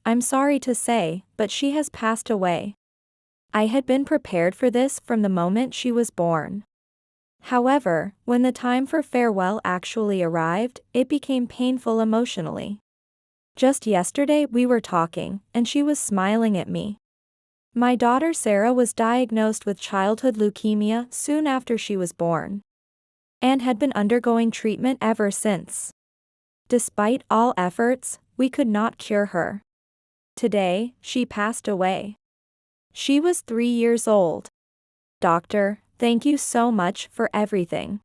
I'm sorry to say, but she has passed away. I had been prepared for this from the moment she was born. However, when the time for farewell actually arrived, it became painful emotionally. Just yesterday we were talking, and she was smiling at me. My daughter Sarah was diagnosed with childhood leukemia soon after she was born, and had been undergoing treatment ever since. Despite all efforts, we could not cure her. Today, she passed away. She was 3 years old. Doctor, thank you so much for everything.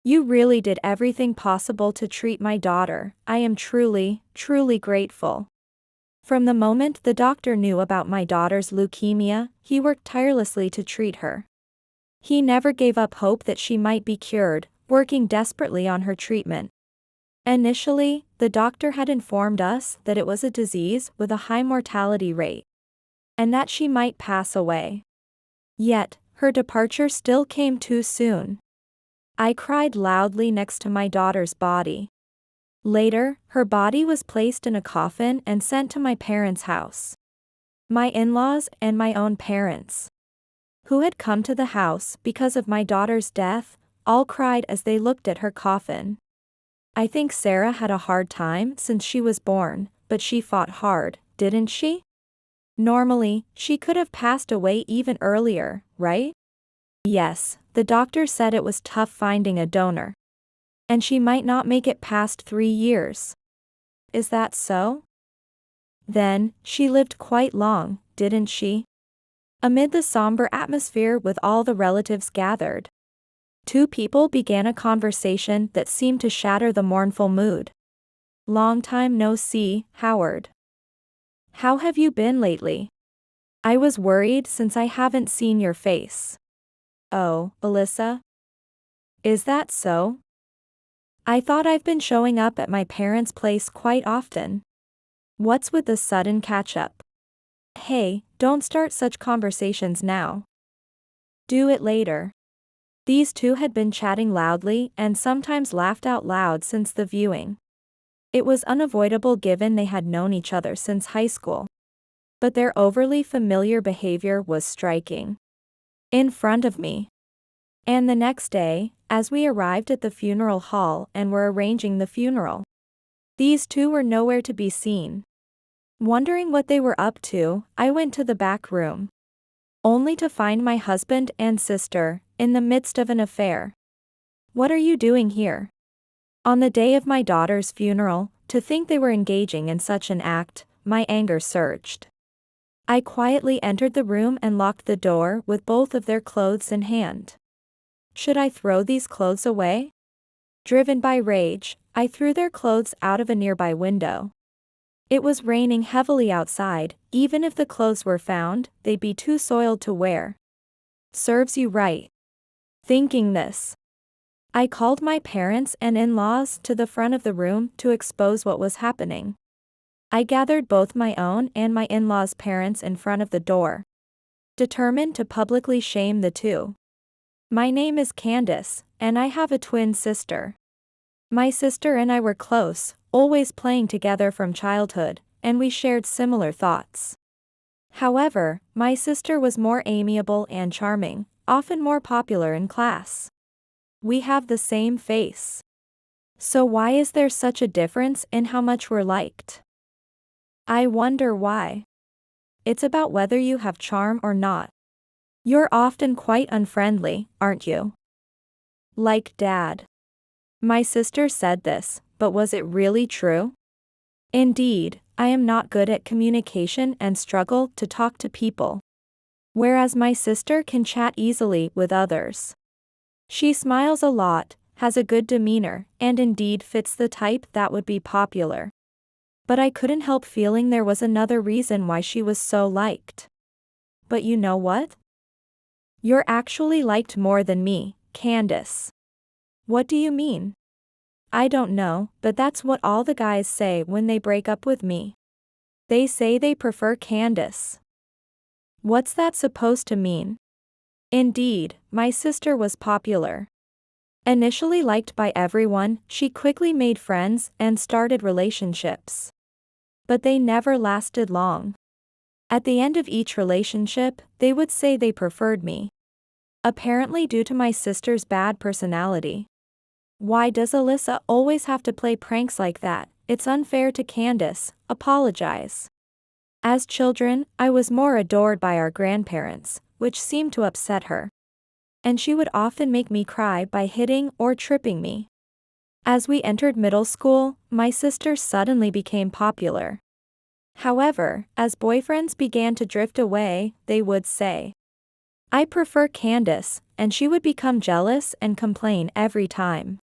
You really did everything possible to treat my daughter. I am truly, truly grateful. From the moment the doctor knew about my daughter's leukemia, he worked tirelessly to treat her. He never gave up hope that she might be cured, working desperately on her treatment. Initially, the doctor had informed us that it was a disease with a high mortality rate, and that she might pass away. Yet, her departure still came too soon. I cried loudly next to my daughter's body. Later, her body was placed in a coffin and sent to my parents' house. My in-laws and my own parents, who had come to the house because of my daughter's death, all cried as they looked at her coffin. I think Sarah had a hard time since she was born, but she fought hard, didn't she? Normally, she could have passed away even earlier, right? Yes, the doctor said it was tough finding a donor, and she might not make it past 3 years. Is that so? Then, she lived quite long, didn't she? Amid the somber atmosphere with all the relatives gathered, two people began a conversation that seemed to shatter the mournful mood. Long time no see, Howard. How have you been lately? I was worried since I haven't seen your face. Oh, Alyssa? Is that so? I thought I've been showing up at my parents' place quite often. What's with the sudden catch-up? Hey, don't start such conversations now. Do it later. These two had been chatting loudly and sometimes laughed out loud since the viewing. It was unavoidable given they had known each other since high school. But their overly familiar behavior was striking. In front of me. And the next day, as we arrived at the funeral hall and were arranging the funeral, these two were nowhere to be seen. Wondering what they were up to, I went to the back room, only to find my husband and sister in the midst of an affair. What are you doing here? On the day of my daughter's funeral, to think they were engaging in such an act, my anger surged. I quietly entered the room and locked the door with both of their clothes in hand. Should I throw these clothes away? Driven by rage, I threw their clothes out of a nearby window. It was raining heavily outside. Even if the clothes were found, they'd be too soiled to wear. Serves you right. Thinking this, I called my parents and in-laws to the front of the room to expose what was happening. I gathered both my own and my in-laws' parents in front of the door, determined to publicly shame the two. My name is Candace, and I have a twin sister. My sister and I were close, always playing together from childhood, and we shared similar thoughts. However, my sister was more amiable and charming, often more popular in class. We have the same face. So why is there such a difference in how much we're liked? I wonder why. It's about whether you have charm or not. You're often quite unfriendly, aren't you? Like Dad. My sister said this, but was it really true? Indeed, I am not good at communication and struggle to talk to people, whereas my sister can chat easily with others. She smiles a lot, has a good demeanor, and indeed fits the type that would be popular. But I couldn't help feeling there was another reason why she was so liked. But you know what? You're actually liked more than me, Candace. What do you mean? I don't know, but that's what all the guys say when they break up with me. They say they prefer Candace. What's that supposed to mean? Indeed, my sister was popular. Initially liked by everyone, she quickly made friends and started relationships. But they never lasted long. At the end of each relationship, they would say they preferred me. Apparently due to my sister's bad personality. Why does Alyssa always have to play pranks like that? It's unfair to Candace. Apologize. As children, I was more adored by our grandparents, which seemed to upset her. And she would often make me cry by hitting or tripping me. As we entered middle school, my sister suddenly became popular. However, as boyfriends began to drift away, they would say, "I prefer Candace," and she would become jealous and complain every time.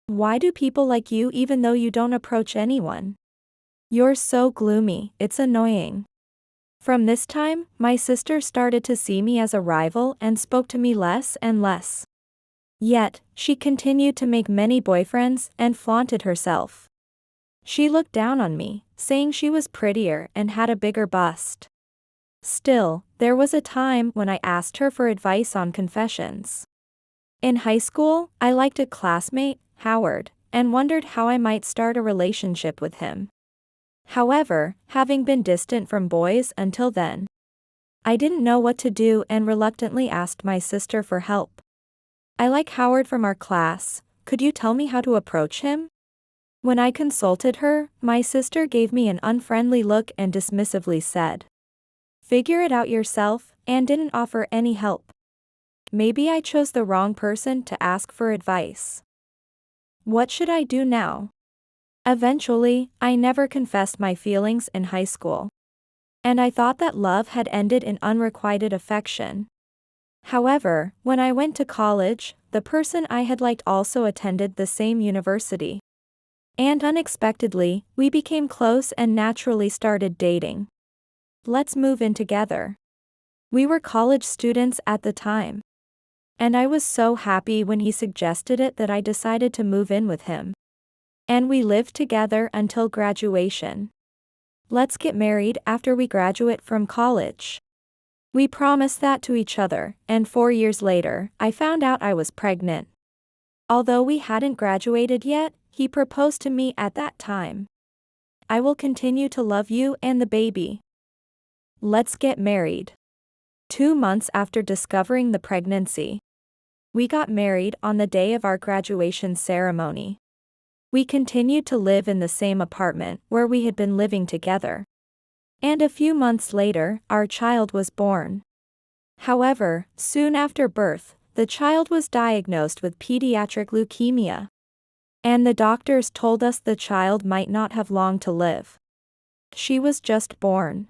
Why do people like you even though you don't approach anyone? You're so gloomy, it's annoying. From this time, my sister started to see me as a rival and spoke to me less and less. Yet, she continued to make many boyfriends and flaunted herself. She looked down on me, saying she was prettier and had a bigger bust. Still, there was a time when I asked her for advice on confessions. In high school, I liked a classmate, Howard, and wondered how I might start a relationship with him. However, having been distant from boys until then, I didn't know what to do and reluctantly asked my sister for help. "I like Howard from our class, could you tell me how to approach him?" When I consulted her, my sister gave me an unfriendly look and dismissively said, "Figure it out yourself," and didn't offer any help. Maybe I chose the wrong person to ask for advice. What should I do now? Eventually, I never confessed my feelings in high school. And I thought that love had ended in unrequited affection. However, when I went to college, the person I had liked also attended the same university. And unexpectedly, we became close and naturally started dating. Let's move in together. We were college students at the time. And I was so happy when he suggested it that I decided to move in with him. And we lived together until graduation. Let's get married after we graduate from college. We promised that to each other, and 4 years later, I found out I was pregnant. Although we hadn't graduated yet, he proposed to me at that time. "I will continue to love you and the baby. Let's get married." 2 months after discovering the pregnancy, we got married on the day of our graduation ceremony. We continued to live in the same apartment where we had been living together. And a few months later, our child was born. However, soon after birth, the child was diagnosed with pediatric leukemia. And the doctors told us the child might not have long to live. She was just born.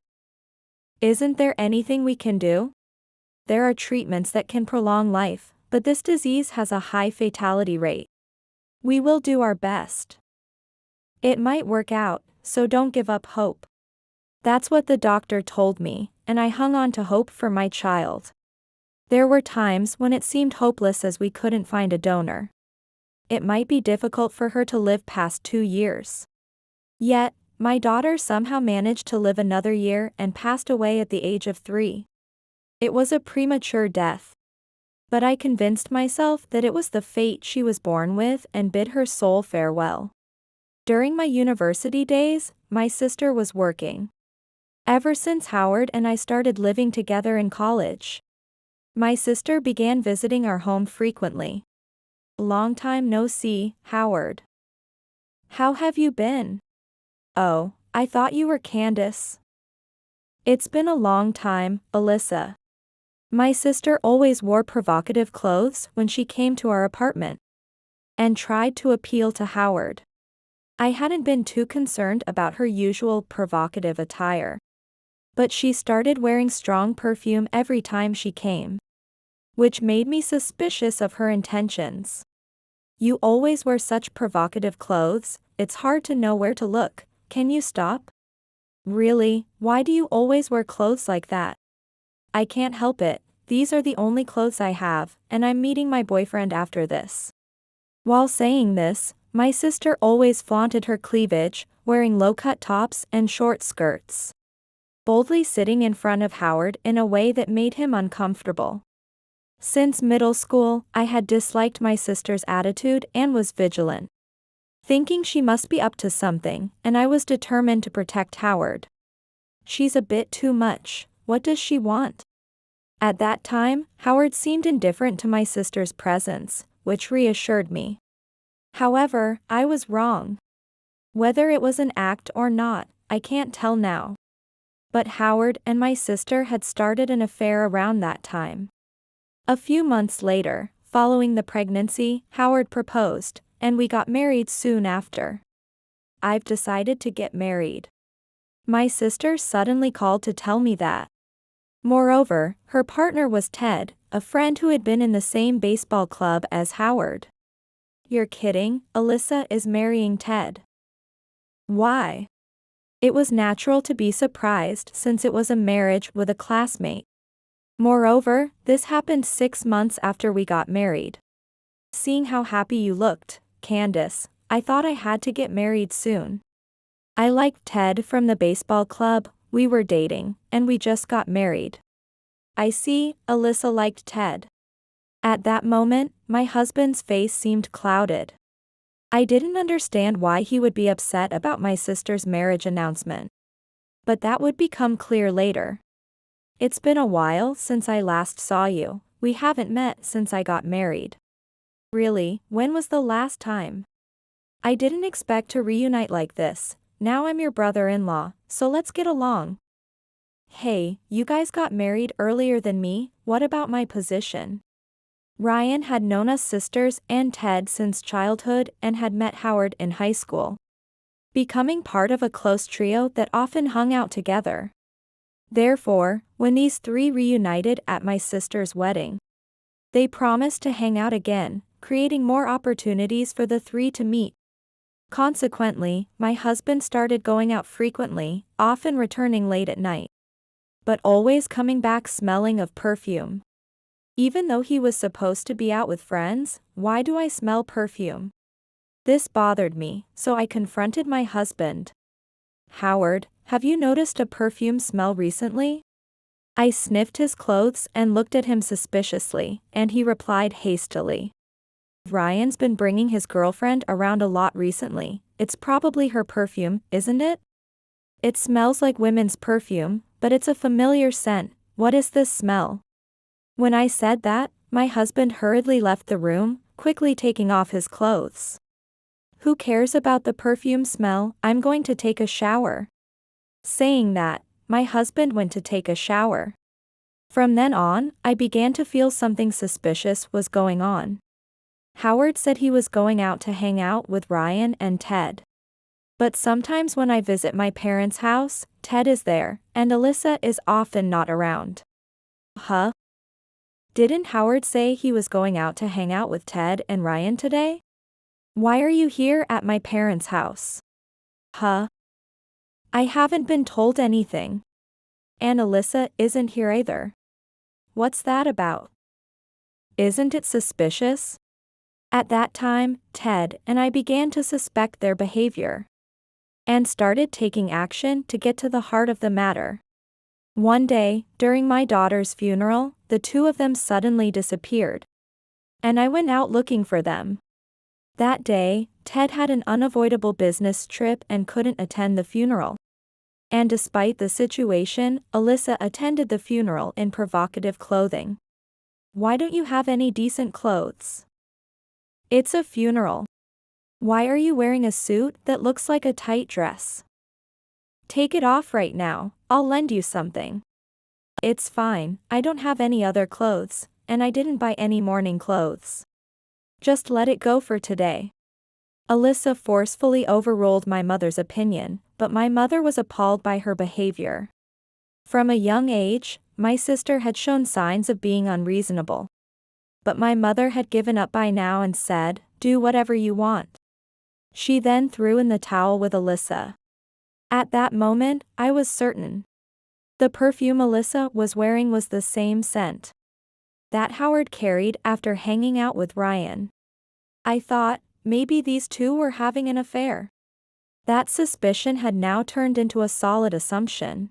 Isn't there anything we can do? There are treatments that can prolong life, but this disease has a high fatality rate. We will do our best. It might work out, so don't give up hope. That's what the doctor told me, and I hung on to hope for my child. There were times when it seemed hopeless as we couldn't find a donor. It might be difficult for her to live past 2 years. Yet, my daughter somehow managed to live another year and passed away at the age of 3. It was a premature death. But I convinced myself that it was the fate she was born with and bid her soul farewell. During my university days, my sister was working. Ever since Howard and I started living together in college, my sister began visiting our home frequently. "Long time no see, Howard. How have you been?" "Oh, I thought you were Candace." "It's been a long time, Alyssa." My sister always wore provocative clothes when she came to our apartment and tried to appeal to Howard. I hadn't been too concerned about her usual provocative attire. But she started wearing strong perfume every time she came, which made me suspicious of her intentions. "You always wear such provocative clothes, it's hard to know where to look, can you stop?" "Really, why do you always wear clothes like that?" "I can't help it, these are the only clothes I have, and I'm meeting my boyfriend after this." While saying this, my sister always flaunted her cleavage, wearing low-cut tops and short skirts, boldly sitting in front of Howard in a way that made him uncomfortable. Since middle school, I had disliked my sister's attitude and was vigilant, thinking she must be up to something, and I was determined to protect Howard. She's a bit too much. What does she want? At that time, Howard seemed indifferent to my sister's presence, which reassured me. However, I was wrong. Whether it was an act or not, I can't tell now. But Howard and my sister had started an affair around that time. A few months later, following the pregnancy, Howard proposed, and we got married soon after. I've decided to get married. My sister suddenly called to tell me that. Moreover, her partner was Ted, a friend who had been in the same baseball club as Howard. You're kidding, Alyssa is marrying Ted. Why? It was natural to be surprised since it was a marriage with a classmate. Moreover, this happened 6 months after we got married. Seeing how happy you looked, Candace, I thought I had to get married soon. I liked Ted from the baseball club, we were dating, and we just got married. I see, Alyssa liked Ted. At that moment, my husband's face seemed clouded. I didn't understand why he would be upset about my sister's marriage announcement. But that would become clear later. It's been a while since I last saw you, we haven't met since I got married. Really, when was the last time? I didn't expect to reunite like this. Now I'm your brother-in-law, so let's get along. Hey, you guys got married earlier than me, what about my position? Ryan had known us sisters and Ted since childhood and had met Howard in high school, becoming part of a close trio that often hung out together. Therefore, when these three reunited at my sister's wedding, they promised to hang out again, creating more opportunities for the three to meet. Consequently, my husband started going out frequently, often returning late at night, but always coming back smelling of perfume. Even though he was supposed to be out with friends, why do I smell perfume? This bothered me, so I confronted my husband. Howard, have you noticed a perfume smell recently? I sniffed his clothes and looked at him suspiciously, and he replied hastily. Ryan's been bringing his girlfriend around a lot recently, it's probably her perfume, isn't it? It smells like women's perfume, but it's a familiar scent, what is this smell? When I said that, my husband hurriedly left the room, quickly taking off his clothes. Who cares about the perfume smell, I'm going to take a shower. Saying that, my husband went to take a shower. From then on, I began to feel something suspicious was going on. Howard said he was going out to hang out with Ryan and Ted. But sometimes when I visit my parents' house, Ted is there, and Alyssa is often not around. Huh? Didn't Howard say he was going out to hang out with Ted and Ryan today? Why are you here at my parents' house? Huh? I haven't been told anything. And Alyssa isn't here either. What's that about? Isn't it suspicious? At that time, Ted and I began to suspect their behavior, and started taking action to get to the heart of the matter. One day, during my daughter's funeral, the two of them suddenly disappeared, and I went out looking for them. That day, Ted had an unavoidable business trip and couldn't attend the funeral. And despite the situation, Alyssa attended the funeral in provocative clothing. Why don't you have any decent clothes? It's a funeral. Why are you wearing a suit that looks like a tight dress? Take it off right now, I'll lend you something. It's fine, I don't have any other clothes, and I didn't buy any morning clothes. Just let it go for today. Alyssa forcefully overruled my mother's opinion, but my mother was appalled by her behavior. From a young age, my sister had shown signs of being unreasonable. But my mother had given up by now and said, do whatever you want. She then threw in the towel with Alyssa. At that moment, I was certain. The perfume Alyssa was wearing was the same scent that Howard carried after hanging out with Ryan. I thought, maybe these two were having an affair. That suspicion had now turned into a solid assumption.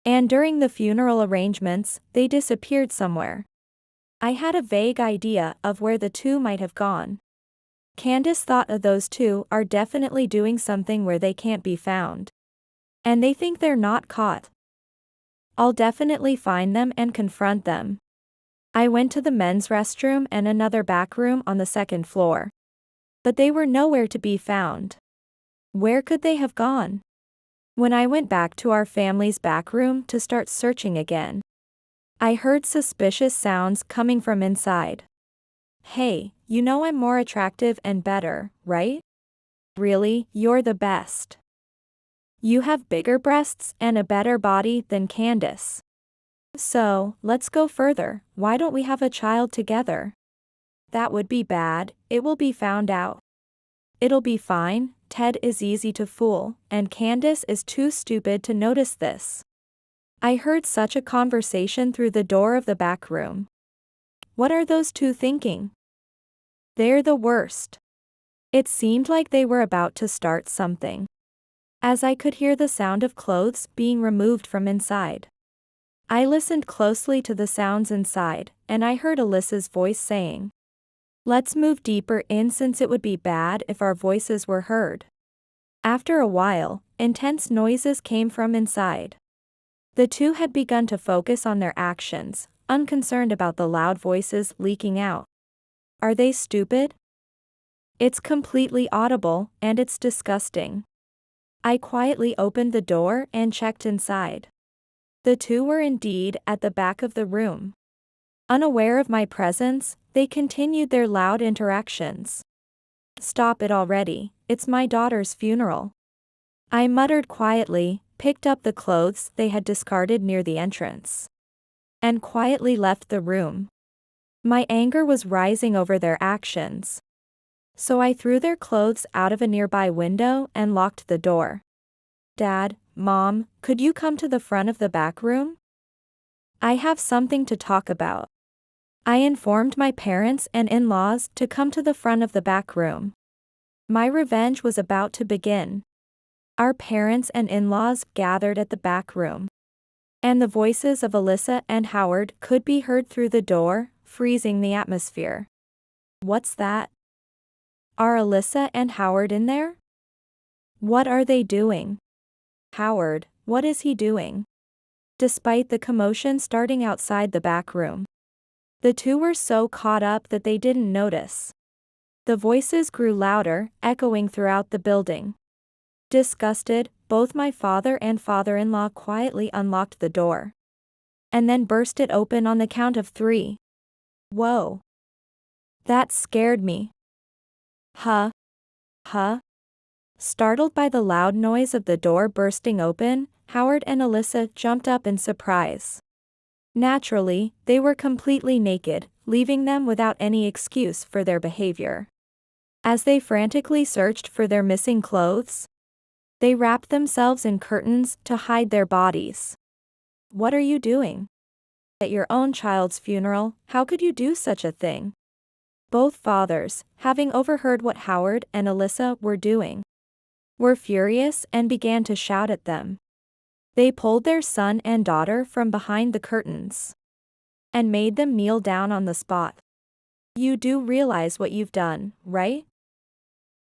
And during the funeral arrangements, they disappeared somewhere. I had a vague idea of where the two might have gone. Candace thought those two are definitely doing something where they can't be found. And they think they're not caught. I'll definitely find them and confront them. I went to the men's restroom and another back room on the second floor. But they were nowhere to be found. Where could they have gone? When I went back to our family's back room to start searching again, I heard suspicious sounds coming from inside. Hey, you know I'm more attractive and better, right? Really, you're the best. You have bigger breasts and a better body than Candace. So, let's go further. Why don't we have a child together? That would be bad, it will be found out. It'll be fine, Ted is easy to fool, and Candace is too stupid to notice this. I heard such a conversation through the door of the back room. What are those two thinking? They're the worst. It seemed like they were about to start something, as I could hear the sound of clothes being removed from inside. I listened closely to the sounds inside, and I heard Alyssa's voice saying, "Let's move deeper in since it would be bad if our voices were heard." After a while, intense noises came from inside. The two had begun to focus on their actions, unconcerned about the loud voices leaking out. Are they stupid? It's completely audible, and it's disgusting. I quietly opened the door and checked inside. The two were indeed at the back of the room. Unaware of my presence, they continued their loud interactions. Stop it already, it's my daughter's funeral. I muttered quietly, picked up the clothes they had discarded near the entrance, and quietly left the room. My anger was rising over their actions. So I threw their clothes out of a nearby window and locked the door. Dad, Mom, could you come to the front of the back room? I have something to talk about. I informed my parents and in-laws to come to the front of the back room. My revenge was about to begin. Our parents and in-laws gathered at the back room, and the voices of Alyssa and Howard could be heard through the door, freezing the atmosphere. What's that? Are Alyssa and Howard in there? What are they doing? Howard, what is he doing? Despite the commotion starting outside the back room, the two were so caught up that they didn't notice. The voices grew louder, echoing throughout the building. Disgusted, both my father and father-in-law quietly unlocked the door, and then burst it open on the count of 3. Whoa. That scared me. Huh? Huh? Startled by the loud noise of the door bursting open, Howard and Alyssa jumped up in surprise. Naturally, they were completely naked, leaving them without any excuse for their behavior. As they frantically searched for their missing clothes, they wrapped themselves in curtains to hide their bodies. What are you doing? At your own child's funeral, how could you do such a thing? Both fathers, having overheard what Howard and Alyssa were doing, were furious and began to shout at them. They pulled their son and daughter from behind the curtains and made them kneel down on the spot. You do realize what you've done, right?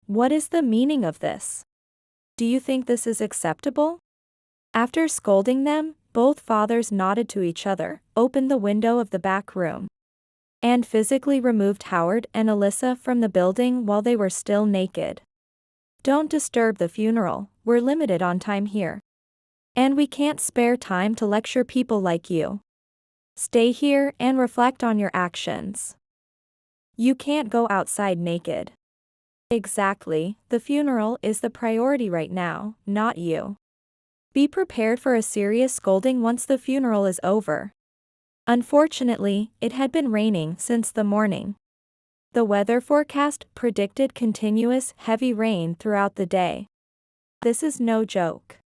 What is the meaning of this? Do you think this is acceptable? After scolding them, both fathers nodded to each other, opened the window of the back room, and physically removed Howard and Alyssa from the building while they were still naked. Don't disturb the funeral, we're limited on time here. And we can't spare time to lecture people like you. Stay here and reflect on your actions. You can't go outside naked. Exactly, the funeral is the priority right now, not you. Be prepared for a serious scolding once the funeral is over. Unfortunately, it had been raining since the morning. The weather forecast predicted continuous heavy rain throughout the day. This is no joke.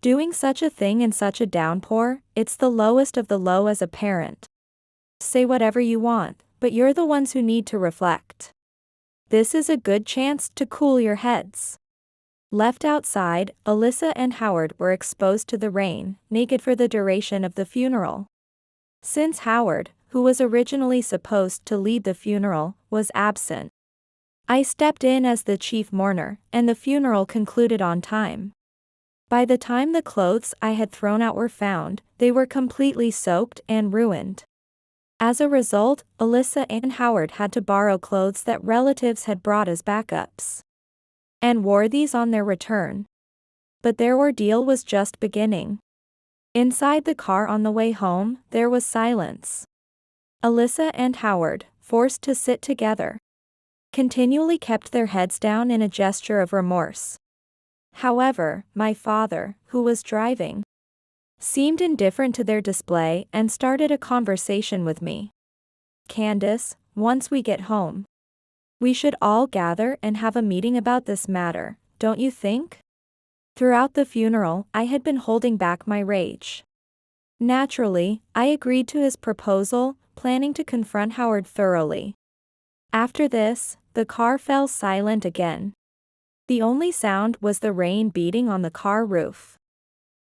Doing such a thing in such a downpour, it's the lowest of the low as a parent. Say whatever you want, but you're the ones who need to reflect. This is a good chance to cool your heads. Left outside, Alyssa and Howard were exposed to the rain, naked for the duration of the funeral. Since Howard, who was originally supposed to lead the funeral, was absent, I stepped in as the chief mourner, and the funeral concluded on time. By the time the clothes I had thrown out were found, they were completely soaked and ruined. As a result, Alyssa and Howard had to borrow clothes that relatives had brought as backups, and wore these on their return. But their ordeal was just beginning. Inside the car on the way home, there was silence. Alyssa and Howard, forced to sit together, continually kept their heads down in a gesture of remorse. However, my father, who was driving, seemed indifferent to their display and started a conversation with me. "Candace, once we get home, we should all gather and have a meeting about this matter, don't you think?" Throughout the funeral, I had been holding back my rage. Naturally, I agreed to his proposal, planning to confront Howard thoroughly. After this, the car fell silent again. The only sound was the rain beating on the car roof.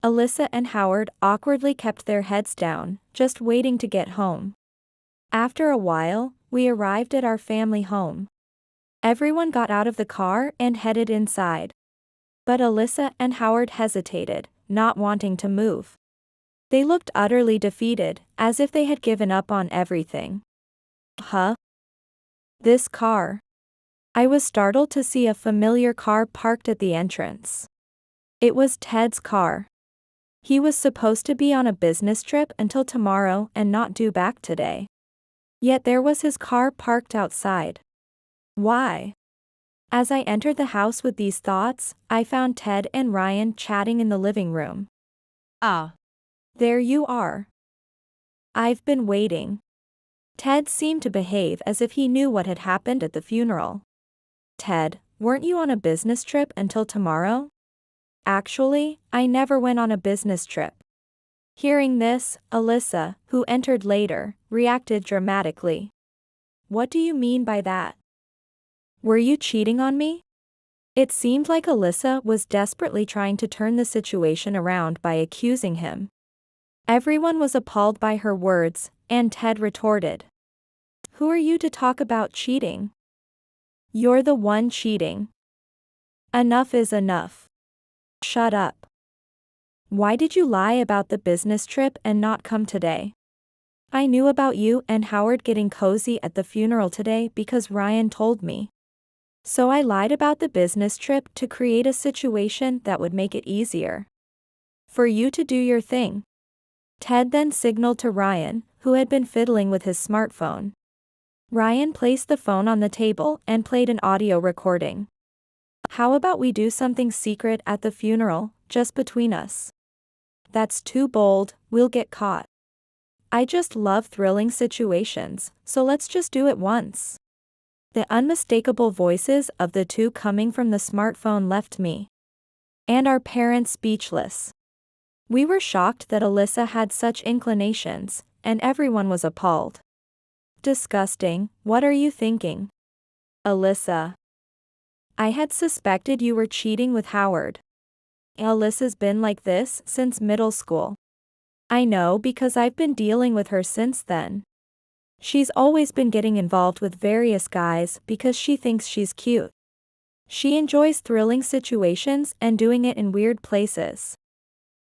Alyssa and Howard awkwardly kept their heads down, just waiting to get home. After a while, we arrived at our family home. Everyone got out of the car and headed inside. But Alyssa and Howard hesitated, not wanting to move. They looked utterly defeated, as if they had given up on everything. "Huh? This car?" I was startled to see a familiar car parked at the entrance. It was Ted's car. He was supposed to be on a business trip until tomorrow and not due back today. Yet there was his car parked outside. Why? As I entered the house with these thoughts, I found Ted and Ryan chatting in the living room. "Ah. There you are. I've been waiting." Ted seemed to behave as if he knew what had happened at the funeral. "Ted, weren't you on a business trip until tomorrow?" "Actually, I never went on a business trip." Hearing this, Alyssa, who entered later, reacted dramatically. "What do you mean by that? Were you cheating on me?" It seemed like Alyssa was desperately trying to turn the situation around by accusing him. Everyone was appalled by her words, and Ted retorted, "Who are you to talk about cheating? You're the one cheating. Enough is enough. Shut up. Why did you lie about the business trip and not come today?" "I knew about you and Howard getting cozy at the funeral today because Ryan told me. So I lied about the business trip to create a situation that would make it easier for you to do your thing." Ted then signaled to Ryan, who had been fiddling with his smartphone. Ryan placed the phone on the table and played an audio recording. "How about we do something secret at the funeral, just between us?" "That's too bold, we'll get caught." "I just love thrilling situations, so let's just do it once." The unmistakable voices of the two coming from the smartphone left me and our parents speechless. We were shocked that Alyssa had such inclinations, and everyone was appalled. "Disgusting, what are you thinking?" "Alyssa. I had suspected you were cheating with Howard. Alyssa's been like this since middle school." "I know because I've been dealing with her since then. She's always been getting involved with various guys because she thinks she's cute. She enjoys thrilling situations and doing it in weird places.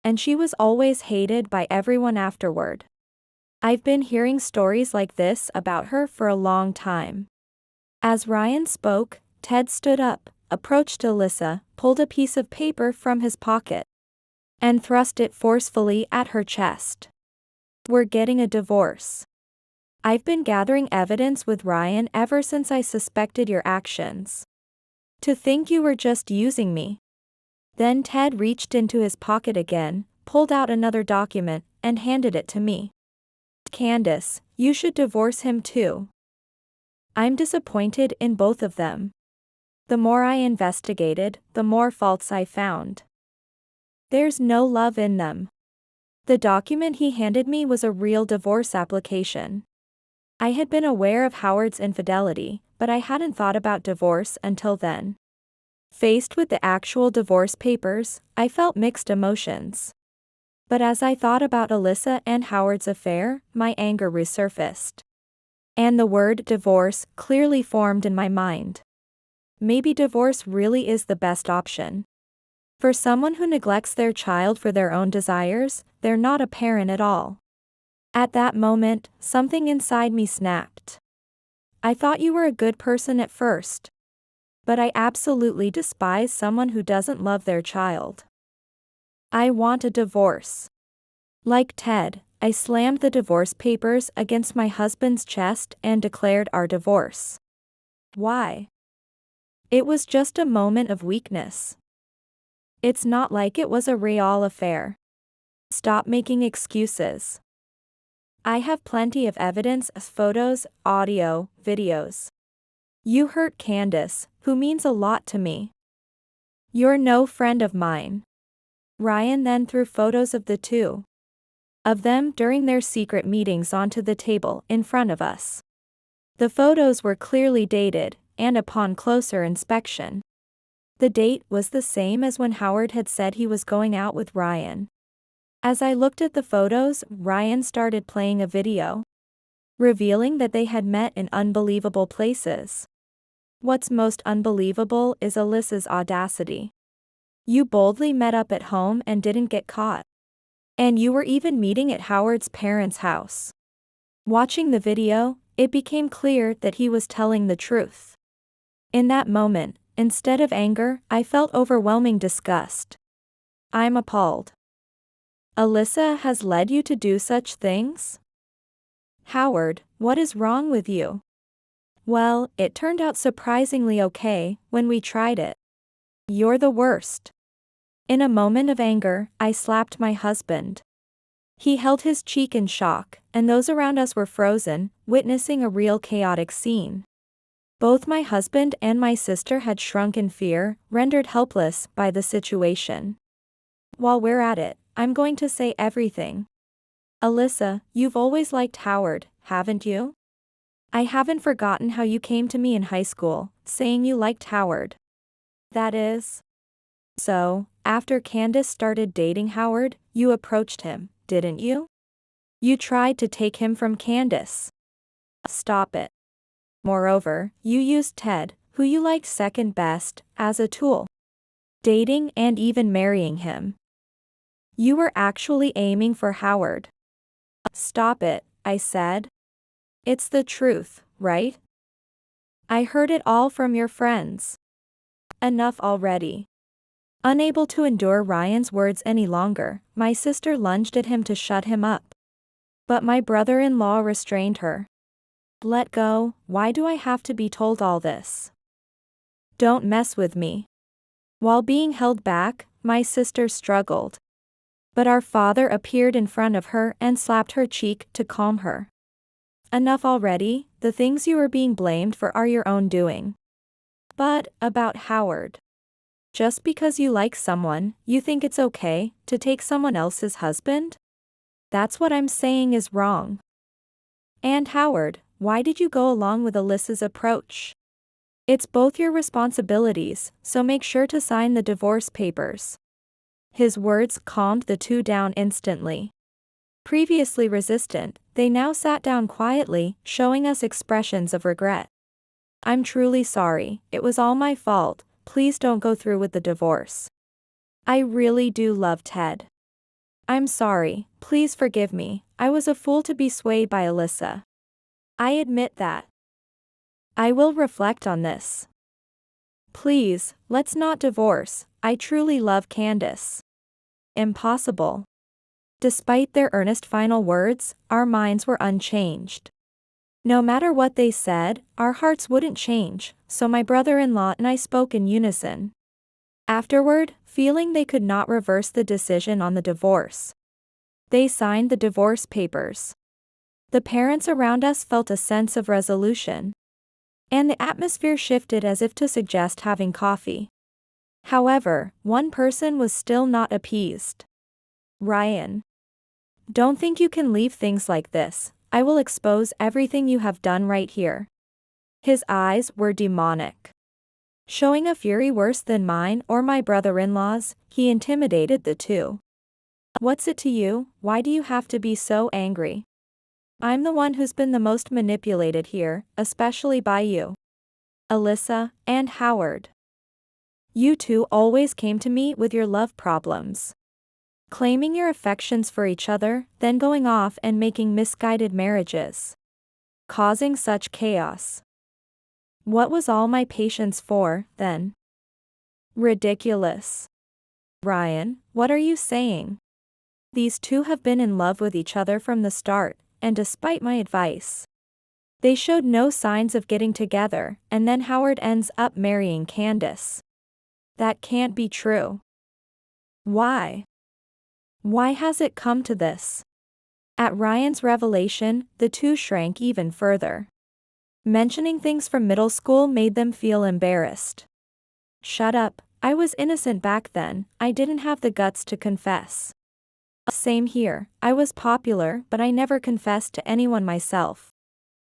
And she was always hated by everyone afterward. I've been hearing stories like this about her for a long time." As Ryan spoke, Ted stood up, approached Alyssa, pulled a piece of paper from his pocket, and thrust it forcefully at her chest. "We're getting a divorce. I've been gathering evidence with Ryan ever since I suspected your actions. To think you were just using me." Then Ted reached into his pocket again, pulled out another document, and handed it to me. "Candace, you should divorce him too. I'm disappointed in both of them. The more I investigated, the more faults I found. There's no love in them." The document he handed me was a real divorce application. I had been aware of Howard's infidelity, but I hadn't thought about divorce until then. Faced with the actual divorce papers, I felt mixed emotions. But as I thought about Alyssa and Howard's affair, my anger resurfaced. And the word divorce clearly formed in my mind. maybe divorce really is the best option. For someone who neglects their child for their own desires, they're not a parent at all. At that moment, something inside me snapped. I thought you were a good person at first. But I absolutely despise someone who doesn't love their child. I want a divorce. Like Ted, I slammed the divorce papers against my husband's chest and declared our divorce. Why? It was just a moment of weakness. It's not like it was a real affair. Stop making excuses. I have plenty of evidence, photos, audio, videos. You hurt Candace, who means a lot to me. You're no friend of mine. Ryan then threw photos of the two of them during their secret meetings onto the table in front of us. The photos were clearly dated, and upon closer inspection, the date was the same as when Howard had said he was going out with Ryan. As I looked at the photos, Ryan started playing a video, revealing that they had met in unbelievable places. What's most unbelievable is Alyssa's audacity. You boldly met up at home and didn't get caught. And you were even meeting at Howard's parents' house. Watching the video, it became clear that he was telling the truth. In that moment, instead of anger, I felt overwhelming disgust. I'm appalled. Alyssa has led you to do such things? Howard, what is wrong with you? Well, it turned out surprisingly okay when we tried it. You're the worst. In a moment of anger, I slapped my husband. He held his cheek in shock, and those around us were frozen, witnessing a real chaotic scene. Both my husband and my sister had shrunk in fear, rendered helpless by the situation. While we're at it, I'm going to say everything. Alyssa, you've always liked Howard, haven't you? I haven't forgotten how you came to me in high school, saying you liked Howard. That is. So, after Candace started dating Howard, you approached him, didn't you? You tried to take him from Candace. Stop it. Moreover, you used Ted, who you liked second best, as a tool. Dating and even marrying him. You were actually aiming for Howard. Stop it, I said. It's the truth, right? I heard it all from your friends. Enough already. Unable to endure Ryan's words any longer, my sister lunged at him to shut him up. But my brother-in-law restrained her. Let go, why do I have to be told all this? Don't mess with me. While being held back, my sister struggled. But our father appeared in front of her and slapped her cheek to calm her. Enough already, the things you are being blamed for are your own doing. But, about Howard. Just because you like someone, you think it's okay to take someone else's husband? That's what I'm saying is wrong. And Howard, why did you go along with Alyssa's approach? It's both your responsibilities, so make sure to sign the divorce papers. His words calmed the two down instantly. Previously resistant, they now sat down quietly, showing us expressions of regret. I'm truly sorry, it was all my fault. Please don't go through with the divorce. I really do love Ted. I'm sorry, please forgive me, I was a fool to be swayed by Alyssa. I admit that. I will reflect on this. Please, let's not divorce, I truly love Candace. Impossible. Despite their earnest final words, our minds were unchanged. No matter what they said, our hearts wouldn't change, so my brother-in-law and I spoke in unison. Afterward, feeling they could not reverse the decision on the divorce, they signed the divorce papers. The parents around us felt a sense of resolution. And the atmosphere shifted as if to suggest having coffee. However, one person was still not appeased. Ryan. Don't think you can leave things like this. I will expose everything you have done right here. His eyes were demonic. Showing a fury worse than mine or my brother-in-law's, he intimidated the two. What's it to you? Why do you have to be so angry? I'm the one who's been the most manipulated here, especially by you. Alyssa, and Howard. You two always came to me with your love problems. Claiming your affections for each other, then going off and making misguided marriages. Causing such chaos. What was all my patience for, then? Ridiculous. Ryan, what are you saying? These two have been in love with each other from the start, and despite my advice, they showed no signs of getting together, and then Howard ends up marrying Candace. That can't be true. Why? Why has it come to this? At Ryan's revelation, the two shrank even further. Mentioning things from middle school made them feel embarrassed. Shut up, I was innocent back then, I didn't have the guts to confess. Same here, I was popular but I never confessed to anyone myself.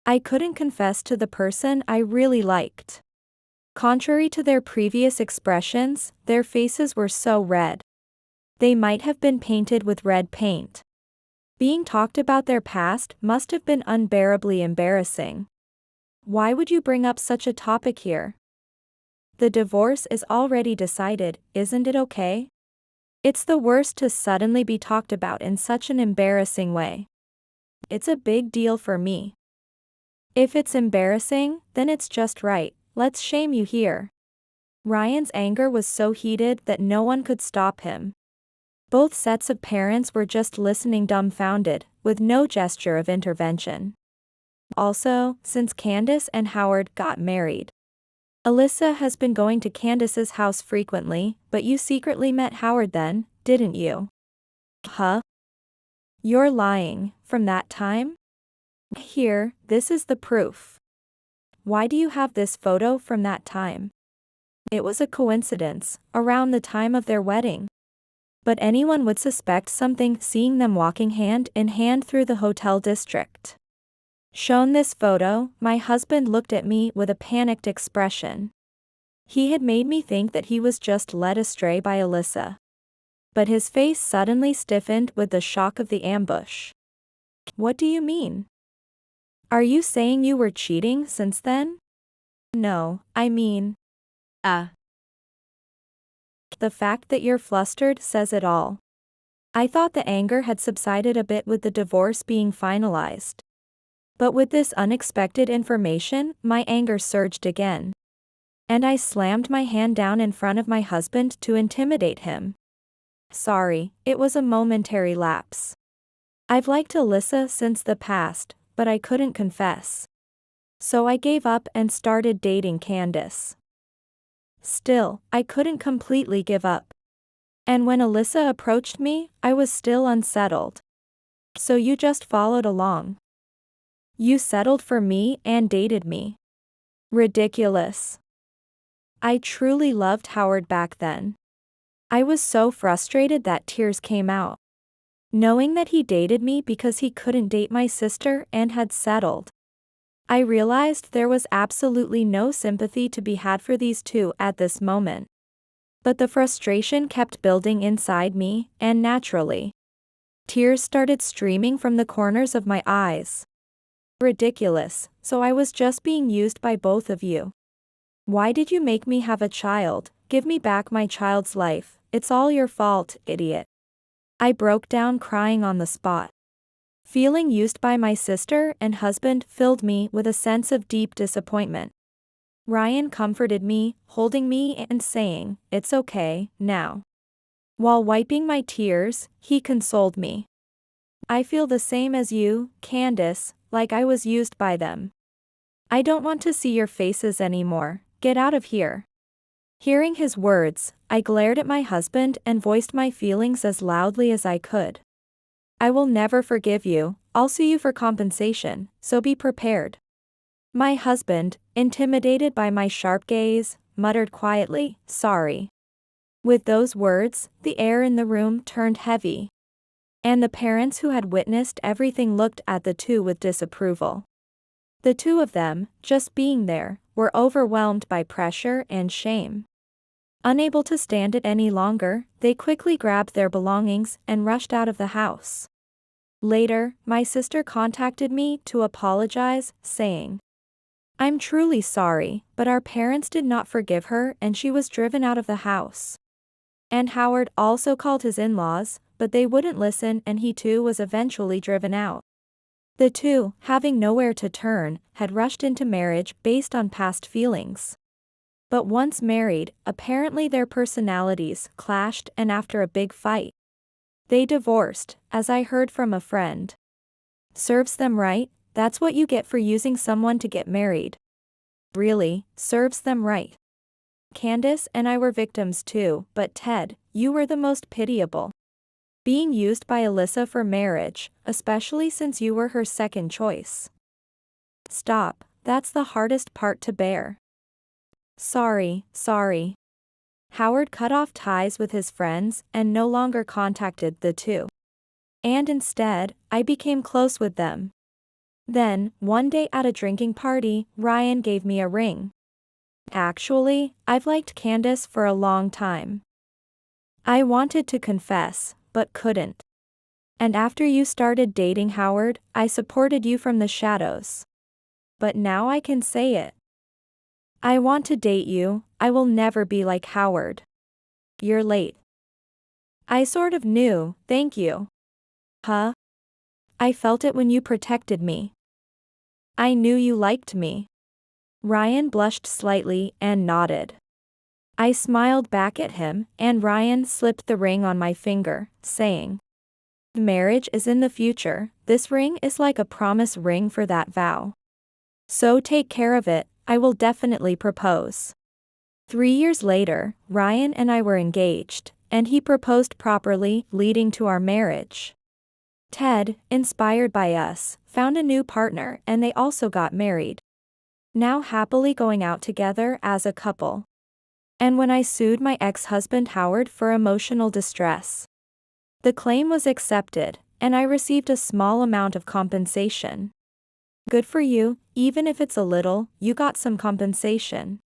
I couldn't confess to the person I really liked. Contrary to their previous expressions, their faces were so red. They might have been painted with red paint. Being talked about their past must have been unbearably embarrassing. Why would you bring up such a topic here? The divorce is already decided, isn't it okay? It's the worst to suddenly be talked about in such an embarrassing way. It's a big deal for me. If it's embarrassing, then it's just right, let's shame you here. Ryan's anger was so heated that no one could stop him. Both sets of parents were just listening dumbfounded, with no gesture of intervention. Also, since Candace and Howard got married, Alyssa has been going to Candace's house frequently, but you secretly met Howard then, didn't you? Huh? You're lying, from that time? Here, this is the proof. Why do you have this photo from that time? It was a coincidence, around the time of their wedding. But anyone would suspect something seeing them walking hand in hand through the hotel district. Shown this photo, my husband looked at me with a panicked expression. He had made me think that he was just led astray by Alyssa. But his face suddenly stiffened with the shock of the ambush. What do you mean? Are you saying you were cheating since then? No, I mean, the fact that you're flustered says it all. I thought the anger had subsided a bit with the divorce being finalized. But with this unexpected information, my anger surged again. And I slammed my hand down in front of my husband to intimidate him. Sorry, it was a momentary lapse. I've liked Alyssa since the past, but I couldn't confess. So I gave up and started dating Candace. Still, I couldn't completely give up. And when Alyssa approached me, I was still unsettled. So you just followed along. You settled for me and dated me. Ridiculous. I truly loved Howard back then. I was so frustrated that tears came out. Knowing that he dated me because he couldn't date my sister and had settled. I realized there was absolutely no sympathy to be had for these two at this moment. But the frustration kept building inside me, and naturally, tears started streaming from the corners of my eyes. Ridiculous, so I was just being used by both of you. Why did you make me have a child? Give me back my child's life, it's all your fault, idiot. I broke down crying on the spot. Feeling used by my sister and husband filled me with a sense of deep disappointment. Ryan comforted me, holding me and saying, "It's okay, now." While wiping my tears, he consoled me. I feel the same as you, Candace, like I was used by them. I don't want to see your faces anymore, get out of here. Hearing his words, I glared at my husband and voiced my feelings as loudly as I could. I will never forgive you, I'll sue you for compensation, so be prepared. My husband, intimidated by my sharp gaze, muttered quietly, "Sorry." With those words, the air in the room turned heavy. And the parents who had witnessed everything looked at the two with disapproval. The two of them, just being there, were overwhelmed by pressure and shame. Unable to stand it any longer, they quickly grabbed their belongings and rushed out of the house. Later, my sister contacted me to apologize, saying, I'm truly sorry, but our parents did not forgive her and she was driven out of the house. And Howard also called his in-laws, but they wouldn't listen and he too was eventually driven out. The two, having nowhere to turn, had rushed into marriage based on past feelings. But once married, apparently their personalities clashed and after a big fight, they divorced, as I heard from a friend. Serves them right, that's what you get for using someone to get married. Really, serves them right. Candace and I were victims too, but Ted, you were the most pitiable. Being used by Alyssa for marriage, especially since you were her second choice. Stop, that's the hardest part to bear. Sorry. Howard cut off ties with his friends and no longer contacted the two. And instead, I became close with them. Then, one day at a drinking party, Ryan gave me a ring. Actually, I've liked Candace for a long time. I wanted to confess, but couldn't. And after you started dating Howard, I supported you from the shadows. But now I can say it. I want to date you, I will never be like Howard. You're late. I sort of knew, thank you. Huh? I felt it when you protected me. I knew you liked me. Ryan blushed slightly and nodded. I smiled back at him, and Ryan slipped the ring on my finger, saying, "Marriage is in the future, this ring is like a promise ring for that vow. So take care of it, I will definitely propose." 3 years later, Ryan and I were engaged, and he proposed properly, leading to our marriage. Ted, inspired by us, found a new partner and they also got married. Now happily going out together as a couple. And when I sued my ex-husband Howard for emotional distress, the claim was accepted, and I received a small amount of compensation. Good for you, even if it's a little, you got some compensation.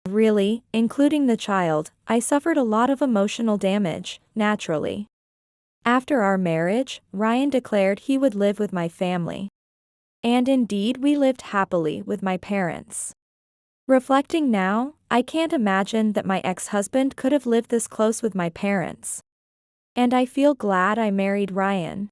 Really, including the child, I suffered a lot of emotional damage, naturally. After our marriage, Ryan declared he would live with my family. And indeed we lived happily with my parents. Reflecting now, I can't imagine that my ex-husband could have lived this close with my parents. And I feel glad I married Ryan.